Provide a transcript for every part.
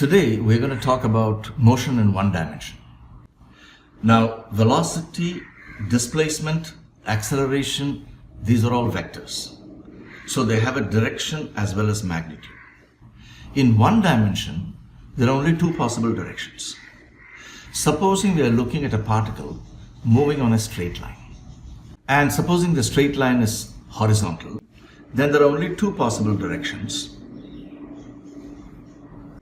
Today we're going to talk about motion in one dimension. Now, velocity, displacement, acceleration, these are all vectors. So they have a direction as well as magnitude. In one dimension, there are only two possible directions. Supposing we are looking at a particle moving on a straight line. And supposing the straight line is horizontal, then there are only two possible directions.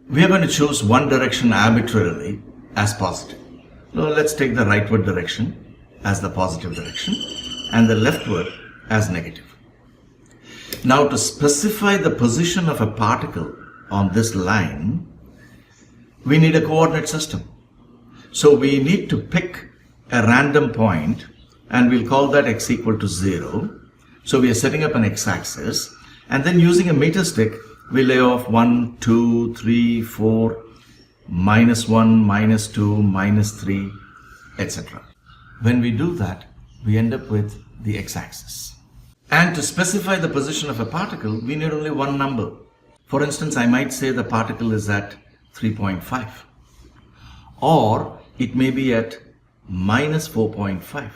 We are going to choose one direction arbitrarily as positive. Now let's take the rightward direction as the positive direction and the leftward as negative. Now to specify the position of a particle on this line, we need a coordinate system. So we need to pick a random point and we'll call that x equal to 0. So we are setting up an x-axis and then using a meter stick, we lay off 1, 2, 3, 4, minus 1, minus 2, minus 3, etc. When we do that, we end up with the x-axis. And to specify the position of a particle, we need only one number. For instance, I might say the particle is at 3.5. Or it may be at minus 4.5.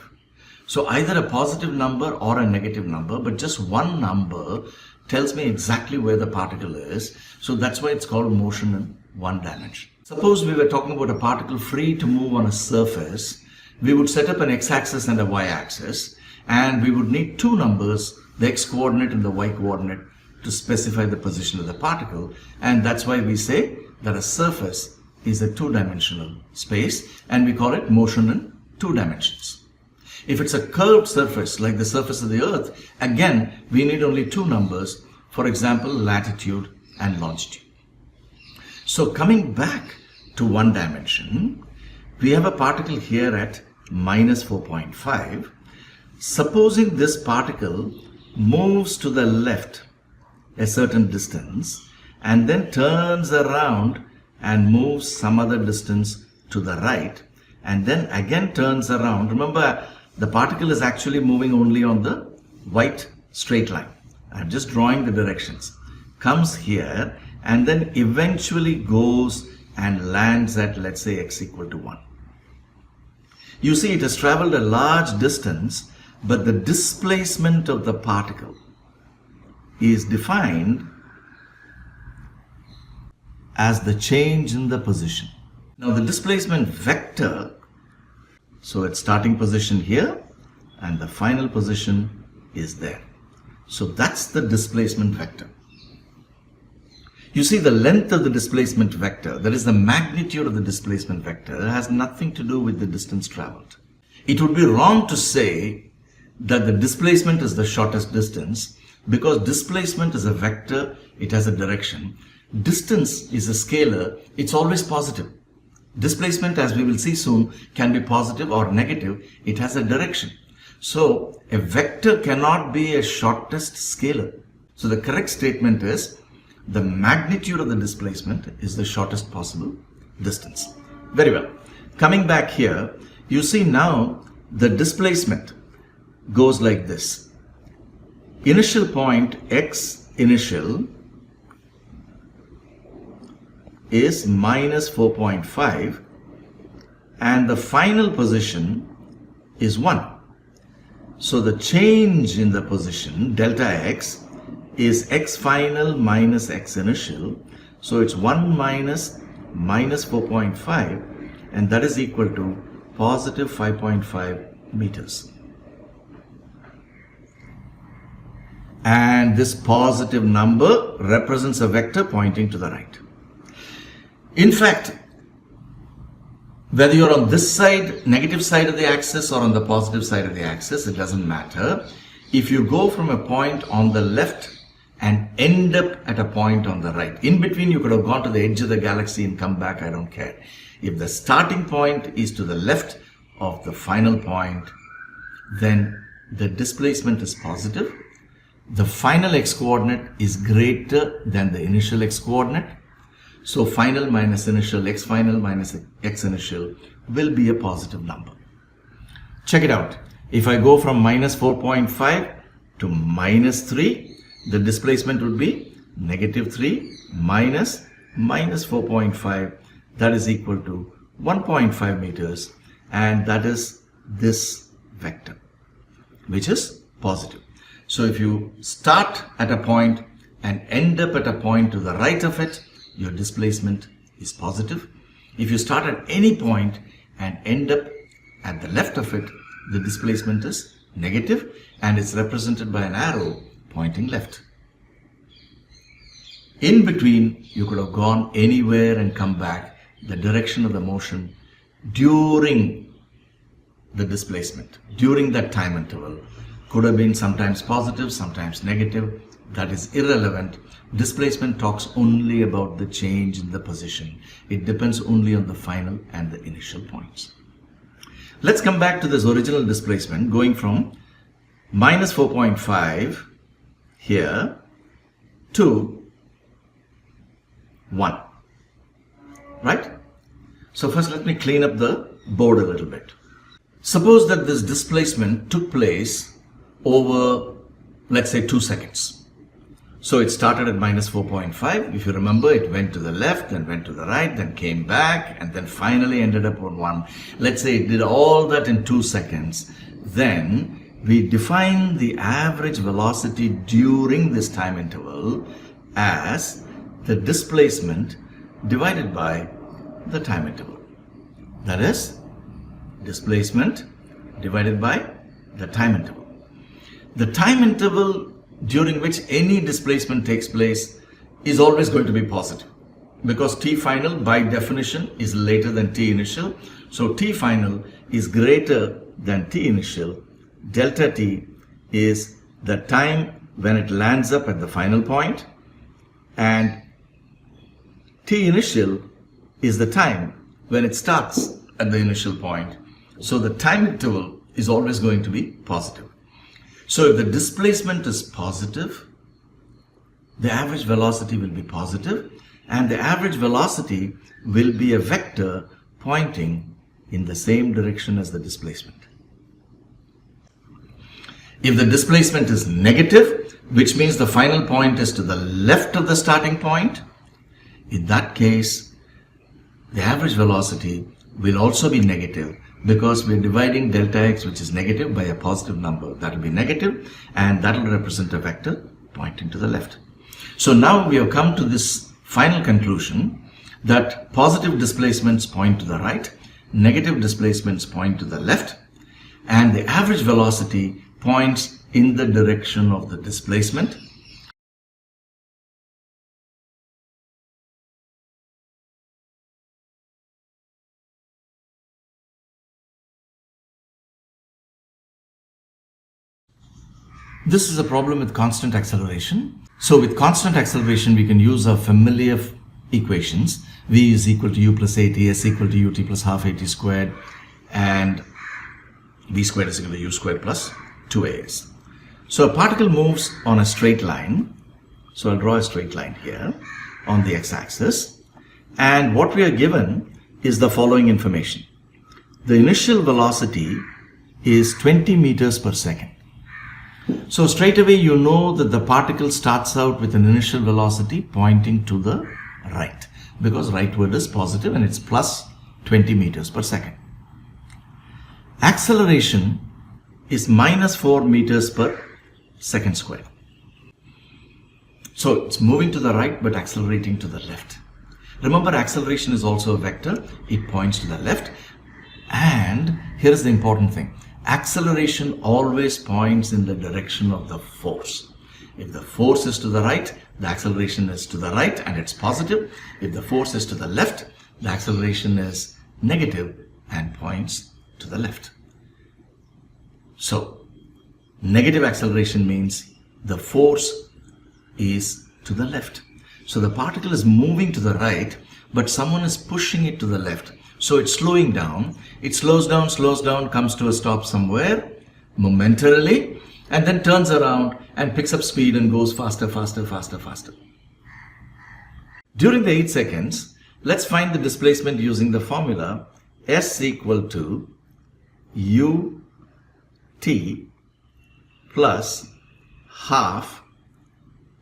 So either a positive number or a negative number, but just one number tells me exactly where the particle is. So that's why it's called motion in one dimension. Suppose we were talking about a particle free to move on a surface. We would set up an x-axis and a y-axis, and we would need two numbers, the x-coordinate and the y-coordinate, to specify the position of the particle. And that's why we say that a surface is a two-dimensional space, and we call it motion in two dimensions. If it's a curved surface like the surface of the earth, again, we need only two numbers, for example, latitude and longitude. So coming back to one dimension, we have a particle here at minus 4.5. Supposing this particle moves to the left a certain distance and then turns around and moves some other distance to the right and then again turns around. Remember, the particle is actually moving only on the white straight line. I'm just drawing the directions. Comes here and then eventually goes and lands at, let's say, x equal to 1. You see, it has traveled a large distance, but the displacement of the particle is defined as the change in the position. Now the displacement vector, so its starting position here and the final position is there. So that's the displacement vector. You see, the length of the displacement vector, that is the magnitude of the displacement vector, has nothing to do with the distance traveled. It would be wrong to say that the displacement is the shortest distance, because displacement is a vector, it has a direction. Distance is a scalar, it's always positive. Displacement, as we will see soon, can be positive or negative. It has a direction. So a vector cannot be a shortest scalar. So the correct statement is the magnitude of the displacement is the shortest possible distance. Very well. Coming back here, you see now the displacement goes like this. Initial point x initial is minus 4.5 and the final position is 1. So the change in the position, delta x, is x final minus x initial. So it's 1 minus 4.5 and that is equal to positive 5.5 meters. And this positive number represents a vector pointing to the right. In fact, whether you're on this side, negative side of the axis, or on the positive side of the axis, it doesn't matter. If you go from a point on the left and end up at a point on the right, in between you could have gone to the edge of the galaxy and come back, I don't care. If the starting point is to the left of the final point, then the displacement is positive. The final x-coordinate is greater than the initial x-coordinate. So final minus initial, x final minus x initial will be a positive number. Check it out. If I go from minus 4.5 to minus 3, the displacement would be negative 3 minus minus 4.5, that is equal to 1.5 meters, and that is this vector, which is positive. So if you start at a point and end up at a point to the right of it, your displacement is positive. If you start at any point and end up at the left of it, the displacement is negative, and it's represented by an arrow pointing left. In between, you could have gone anywhere and come back. The direction of the motion during the displacement, during that time interval, could have been sometimes positive, sometimes negative. That is irrelevant. Displacement talks only about the change in the position. It depends only on the final and the initial points. Let's come back to this original displacement going from minus 4.5 here to 1. Right? So first let me clean up the board a little bit. Suppose that this displacement took place over, let's say, 2 seconds. So it started at minus 4.5. If you remember, it went to the left, then went to the right, then came back, and then finally ended up on 1. Let's say it did all that in 2 seconds. Then we define the average velocity during this time interval as the displacement divided by the time interval. That is, displacement divided by the time interval. The time interval during which any displacement takes place is always going to be positive, because T final by definition is later than T initial. So T final is greater than T initial. Delta T is the time when it lands up at the final point, and T initial is the time when it starts at the initial point. So the time interval is always going to be positive. So if the displacement is positive, the average velocity will be positive, and the average velocity will be a vector pointing in the same direction as the displacement. If the displacement is negative, which means the final point is to the left of the starting point, in that case, the average velocity will also be negative, because we're dividing delta x, which is negative, by a positive number. That will be negative, and that will represent a vector pointing to the left. So now we have come to this final conclusion that positive displacements point to the right, negative displacements point to the left, and the average velocity points in the direction of the displacement. This is a problem with constant acceleration. So with constant acceleration, we can use our familiar equations. V is equal to u plus at, s equal to ut plus half at squared, and v squared is equal to u squared plus 2as. So a particle moves on a straight line. So I'll draw a straight line here on the x-axis. And what we are given is the following information. The initial velocity is 20 meters per second. So straight away you know that the particle starts out with an initial velocity pointing to the right, because rightward is positive and it's plus 20 meters per second. Acceleration is minus 4 meters per second squared. So it's moving to the right but accelerating to the left. Remember, acceleration is also a vector. It points to the left. And here's the important thing. Acceleration always points in the direction of the force. If the force is to the right, the acceleration is to the right and it's positive. If the force is to the left, the acceleration is negative and points to the left. So, negative acceleration means the force is to the left. So the particle is moving to the right, but someone is pushing it to the left. So it's slowing down. It slows down, comes to a stop somewhere momentarily, and then turns around and picks up speed and goes faster. During the 8 seconds, let's find the displacement using the formula S equal to ut plus half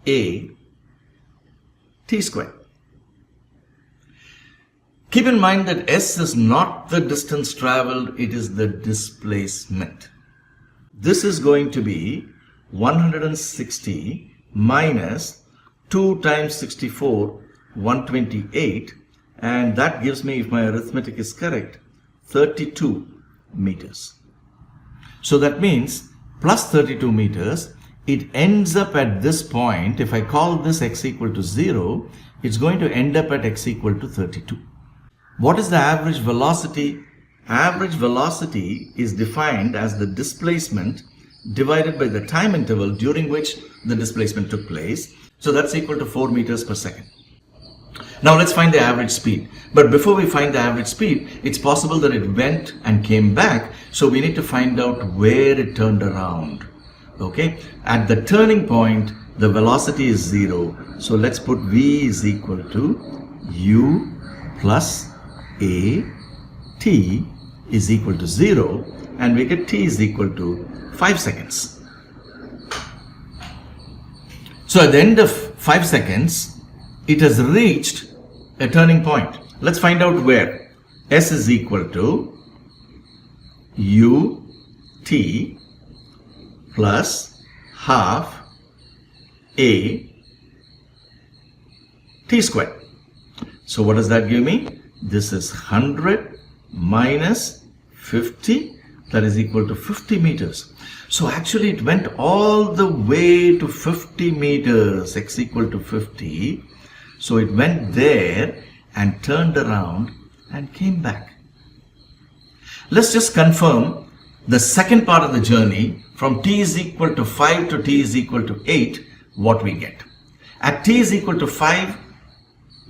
a t squared. Keep in mind that S is not the distance traveled, it is the displacement. This is going to be 160 minus 2 times 64, 128, and that gives me, if my arithmetic is correct, 32 meters. So that means plus 32 meters, it ends up at this point. If I call this x equal to 0, it's going to end up at x equal to 32. What is the average velocity? Average velocity is defined as the displacement divided by the time interval during which the displacement took place. So that's equal to 4 meters per second. Now let's find the average speed. But before we find the average speed, it's possible that it went and came back. So we need to find out where it turned around. Okay, at the turning point, the velocity is 0. So let's put v is equal to u plus a t is equal to 0, and we get t is equal to 5 seconds. So at the end of 5 seconds, it has reached a turning point. Let's find out where. S is equal to u t plus half a t squared. So what does that give me? This is 100 minus 50, that is equal to 50 meters. So actually it went all the way to 50 meters, x equal to 50. So it went there and turned around and came back. Let's just confirm the second part of the journey from t is equal to 5 to t is equal to 8, what we get. At t is equal to 5,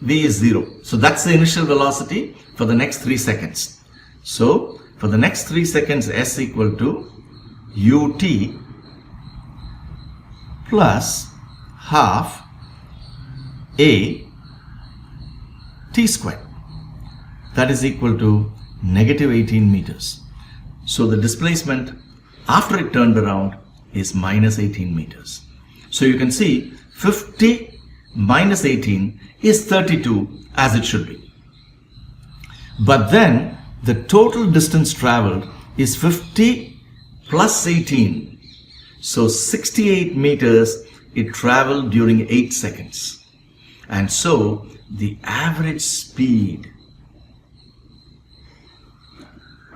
v is 0. So that's the initial velocity for the next 3 seconds. So for the next 3 seconds, s equal to ut plus half a t squared. That is equal to negative 18 meters. So the displacement after it turned around is minus 18 meters. So you can see 50 minus 18 is 32, as it should be. But then the total distance traveled is 50 plus 18. So 68 meters it traveled during 8 seconds. And so the average speed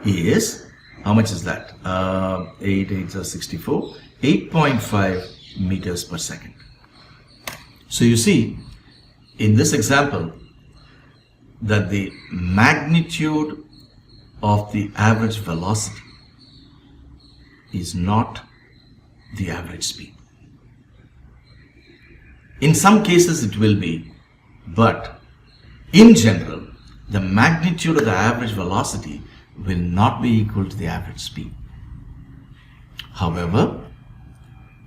is, how much is that? 8 8s are 64, 8.5 meters per second. So you see in this example that the magnitude of the average velocity is not the average speed. In some cases it will be, but in general the magnitude of the average velocity will not be equal to the average speed. However,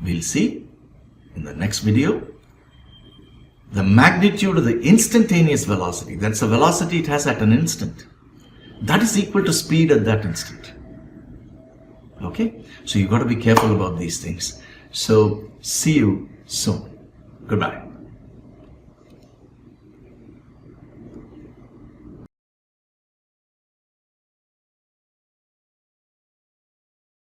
we'll see in the next video the magnitude of the instantaneous velocity, that's the velocity it has at an instant, that is equal to speed at that instant. Okay, so you've got to be careful about these things. So see you soon. Goodbye.